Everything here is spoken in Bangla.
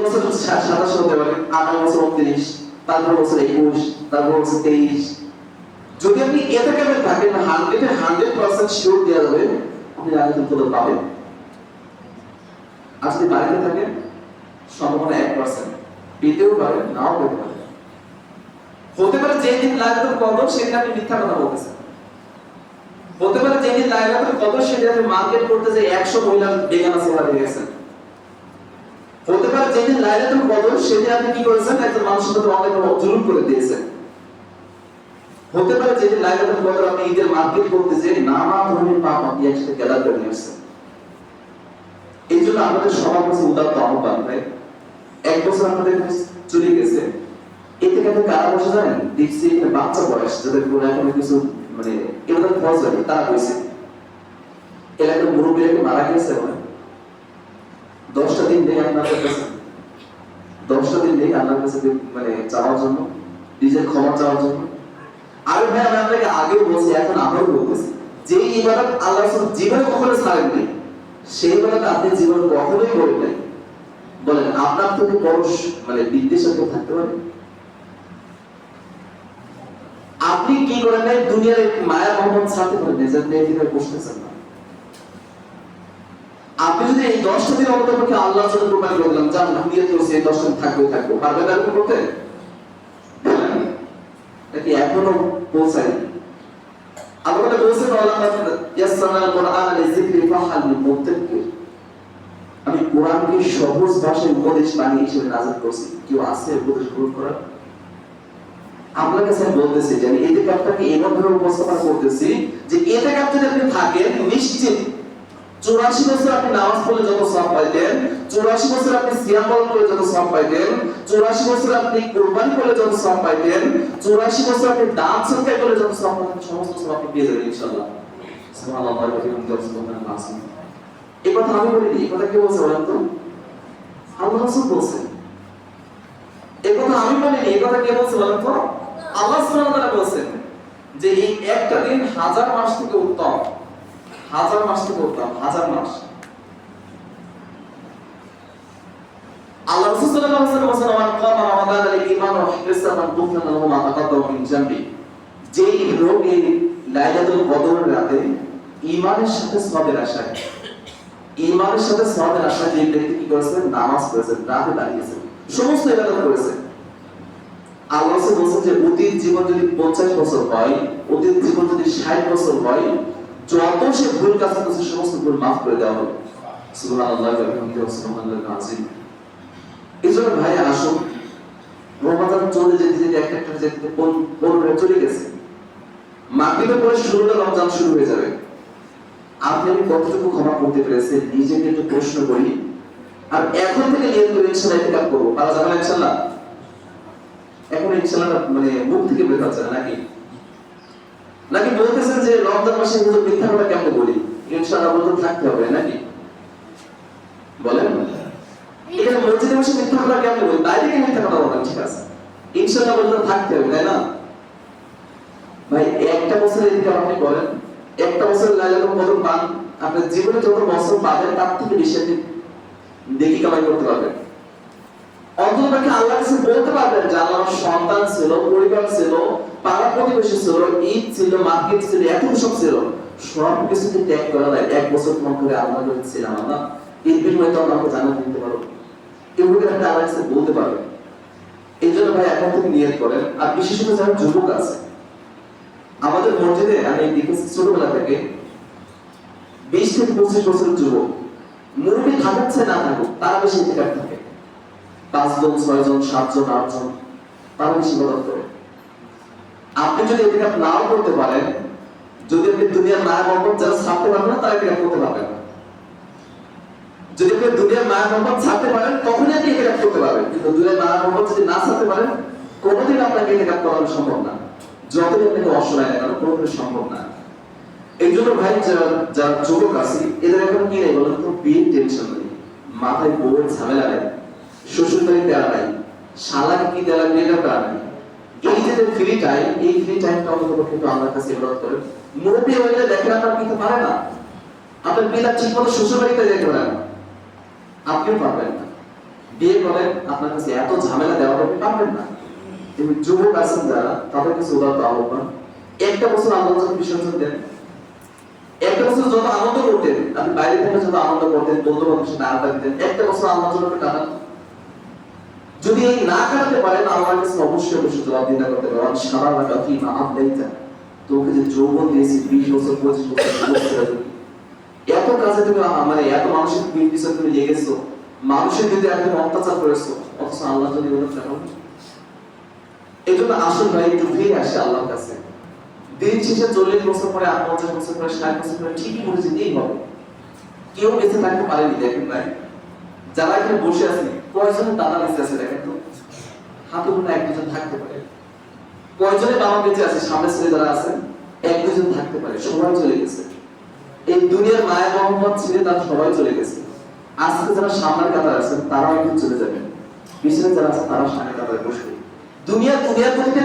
বছর 27 হতে পারে, 28 বছর 29, তারপর বছর 21, তারপর বছর 23। যদি আপনি এটাকে থাকেন 100% শিওর দেওয়া যাবে আপনি লাইলাতুল কদর পাবেন। আর যদি বাড়িতে থাকেন সম্ভাবনা 1% পেতেও পারেন, নাও পেতে পারেন। হতে পারে যেদিন লাইলাতুল কদর সেদিন আপনি মিথ্যা কথা বলতেছেন। হতে পারে যেদিন লাইলাতুল কদর সেদিন আপনি মার্কেট করতে যে 100 মহিলা বেগানা সেবা দিয়ে গেছেন। হতে পারে যেদিন লাইলাতুল কদর সেদিন আপনি কি করেছেন, একজন মানুষের সাথে অনেক জুলুম করে দিয়েছেন। হতে পারে যেদিন লাইলাতুল কদর আপনি ঈদের মার্কেট করতে যে নানা ধরনের পাপ আপনি একসাথে গ্যাদার করে নিয়েছেন। এই জন্য আমাদের সবার কাছে উদাত্ত আহ্বান ভাই, 1 বছর আমাদের চলে গেছে, এতে কিন্তু কারা বসে জানেন, দেখছি একটা বাচ্চা বয়স যাদের কোনো এখন কিছু মানে এবার ফলস হয় তারা কইছে এলাকার মুরব্বীরা মারা গেছে মানে 10টা দিন নেই আপনাদের কাছে, 10টা দিন নেই আল্লাহর কাছে মানে চাওয়ার জন্য, নিজের ক্ষমা চাওয়ার জন্য। আর ভাই আমি আপনাকে আগেও বলছি, এখন আবারও বলতেছি, যে ইবাদত আল্লাহ জীবনে কখনো ছাড়েননি সেই ইবাদত আপনি জীবনে কখনোই করেন নাই। বলেন আপনার থেকে বড় মানে বিদ্বেষ থাকতে পারে? আপনি কি করেন নাই দুনিয়ার মায়া মোহাম্মদ ছাড়তে পারেন না, যাতে এখানে বসতেছেন না। আপনি যদি এই 10টা দিন অন্ততপক্ষে আল্লাহর জন্য কোরবানি করে দিলাম, যান দুনিয়াতে এই 10টা দিন থাকবো পারবেন আর করতে? নাকি এখনো পৌঁছায়নি? আল্লাহ বলছেন আল্লাহ ইয়াসসানাল কুরআন লিযিকরি ফাহাল লিলমুত্তাকিন, আমি কোরআনকে সহজ ভাষায় উপদেশ বাণী হিসেবে নাযিল করছি, কেউ আছে উপদেশ গ্রহণ করার? আপনার কাছে বলতেছি যে আমি ইতিকাফটাকে এমন ভাবে উপস্থাপন করতেছি যে ইতিকাফ যদি আপনি থাকেন নিশ্চিত 84 বছর আপনি নামাজ পড়লে যত সওয়াব পাইতেন, 84 বছর আপনি সিয়াম পালন করে যত সওয়াব পাইতেন, 84 বছর আপনি কুরবানি করলে যত সওয়াব পাইতেন, 84 বছর আপনি দান সদকা করলে যত সওয়াব পাইতেন, সমস্ত সওয়াব আপনি পেয়ে যাবেন ইনশাআল্লাহ। সুবহানাল্লাহ ওয়া বিহামদিহি। এই কথা আমি বলিনি, এই কথা কে বলছে বলেন তো? আল্লাহ রাসূল বলছেন। এই কথা আমি বলিনি, এই কথা কে বলছে বলেন তো? আল্লাহ সুবহানাহু ওয়া তাআলা বলেন যে এই একটা দিন 1000 মাস থেকে উত্তম, 1000 মাস থেকে উত্তম, 1000 মাস। আল্লাহ রাসূল সাল্লাল্লাহু আলাইহি ওয়াসাল্লাম বলেন মান কামা রমাদান আল-ঈমান ওয়া ইহতিসাবান গুফরান লাহু মা তাকাদ্দামা মিন জামবি, যেই লোক এই লাইলাতুল কদরের রাতে ঈমানের সাথে সওয়াবের আশায়, ঈমানের সাথে সওয়াবের আশায় যে ব্যক্তি কি করেছে, নামাজ পড়েছে, রাতে দাঁড়িয়েছে, সমস্ত ইবাদত করেছে, আল্লাহ বলছেন যে অতীত জীবন যদি 50 বছর হয়, অতীত জীবন যদি 60 বছর হয়, যত সে ভুল কাজ করেছে সমস্ত ভুল মাফ করে দেওয়া হবে। সুবহানাল্লাহ ওয়া বিহামদিহি সুবহানাল্লাহিল আযীম। এইজন্য ভাই আসুন, রমাদান চলে যেতে যেতে একটা যেতে 15 চলে গেছে, মাগরিবের পরে 16টা রমজান শুরু হয়ে যাবে। আপনি আমি কতটুকু ক্ষমা করতে পেরেছেন নিজেকে একটু প্রশ্ন করি। আর এখন থেকে নিয়ত করে ইনশাআল্লাহ ইতিকাফ করব, পারা যাবে না ইনশাআল্লাহ? এখন ইনশাআল্লাহ মানে মুখ থেকে বের হচ্ছে না নাকি? নাকি বলতেছেন যে রমজান মাসে হুজুর মিথ্যা কথা কেমন বলি? ইনশাআল্লাহ বলতে থাকতে হবে নাকি? বলেন এখানে মসজিদে বসে মিথ্যা কথা কেমন বলি? বাইরে গিয়ে মিথ্যা কথা বলেন, ঠিক আছে, ইনশাআল্লাহ বলতে থাকতে হবে, তাই না? ভাই একটা বছর ইতিকাফ আপনি করেন, একটা বছর লাইলাতুল কদর পান, আপনার জীবনে যত বছর পাবেন তার থেকে বেশি আপনি দেখি কামাই করতে পারবেন। অন্ততপক্ষে আল্লাহর কাছে বলতে পারবেন যে আল্লাহর সন্তান ছিল, পরিবার ছিল, পাড়া প্রতিবেশী ছিল, ঈদ ছিল, মার্কেট ছিল, এত সব ছিল, সব কিছুকে ত্যাগ করা যায় 1 বছর তোমার করে আল্লাহর কাছে ছিলাম না, এর বিনিময়ে তো আমাকে জান্নাত দিতে পারো, এগুলো একটা আল্লাহর কাছে বলতে পারবেন। এই জন্য ভাই এখন থেকে নিয়ত করেন। আর বিশেষত যারা যুবক আছে আমাদের মসজিদে, আমি দেখেছি ছোটবেলা থেকে 20 থেকে 25 বছরের যুবক, মুরব্বি থাকছে না থাকুক তারা বেশি ইতিকাফ থাকে, 5 জন 6 জন 7 জন 8 জন, তারা বেশি ইবাদত করে। আপনি যদি ইতিকাফ নাও করতে পারেন, যদি আপনি দুনিয়ার মায়া মোহাম্মদ যারা ছাড়তে পারবেন না তারা ইতিকাফ করতে পারবেন না। যদি আপনি দুনিয়ার মায়া মোহাম্মদ ছাড়তে পারেন তখনই আপনি ইতিকাফ করতে পারবেন, কিন্তু দুনিয়ার মায়া মোহাম্মদ যদি না ছাড়তে পারেন কোনোদিন আপনাকে ইতিকাফ করানো সম্ভব না, যতই আপনাকে অসহায় না কেন কোনোদিন সম্ভব না। এই জন্য ভাই যারা যুবক আছে এদের এখন কি নেই বলেন তো? বিয়ের টেনশন নেই, মাথায় বউয়ের ঝামেলা নেই, শ্বশুর বাড়ি দেওয়া নাই, শালাকে কি দেওয়া লাগবে এটা প্রাণ নেই। এই যে ফ্রি টাইম, এই ফ্রি টাইমটা অন্তত কিন্তু আমার কাছে ইবাদত করেন। মুরব্বী হইলে দেখেন আপনার কিন্তু পারে না, আপনার পিতা ঠিক মতো শ্বশুর বাড়িতে যেতে পারে না, আপনিও পারবেন না। বিয়ে করেন, আপনার কাছে এত ঝামেলা দেওয়া আপনি পারবেন না। কিন্তু যুবক আছেন যারা, তাদের কাছে উদারতা আহ্বান, একটা বছর আল্লাহ যখন বিসর্জন দেন, একটা বছর যত আনন্দ করতেন, আপনি বাইরে থেকে যত আনন্দ করতেন, বন্ধু বান্ধবের সাথে আড্ডা দিতেন, একটা বছর আল্লাহর জন্য কাটান। যদি এই না কাটাতে পারেন, আল্লাহর কাছে অবশ্যই অবশ্যই জবাবদিহিতা করতে পারেন। সারা রাত কি না আদাইতা, তোকে যে যৌবন দিয়েছি 20 বছর 25 বছর, এত কাজে তুমি মানে এত মানুষের পিছনে তুমি লেগেছো, মানুষের যদি একদম অত্যাচার করেছো, অথচ আল্লাহ যদি বলে চাও। এই জন্য আসল ভাই একটু ফিরে আসে আল্লাহর কাছে। দিন শেষে 40 বছর পরে, 50 বছর পরে, 60 বছর পরে ঠিকই মরে যেতেই হবে। কেউ বেঁচে থাকতে পারেনি, দেখেন ভাই। যারা এখানে বসে আছে, কয়জনের দাদা বেঁচে আছে দেখেন তো, হাতে গোনা 1-2 থাকতে পারে। কয়জনের বাবা বেঁচে আছে, সামনে ছেলে যারা আছেন 1-2 থাকতে পারে, সবাই চলে গেছে। এই দুনিয়ার মায়া মোহাম্মদ ছেড়ে তারা সবাই চলে গেছে। আজকে যারা সামনের কাতারে আছেন তারাও একদিন চলে যাবেন, পিছনে যারা আছে তারা সামনের কাতারে বসবে। দুনিয়ার গতিতে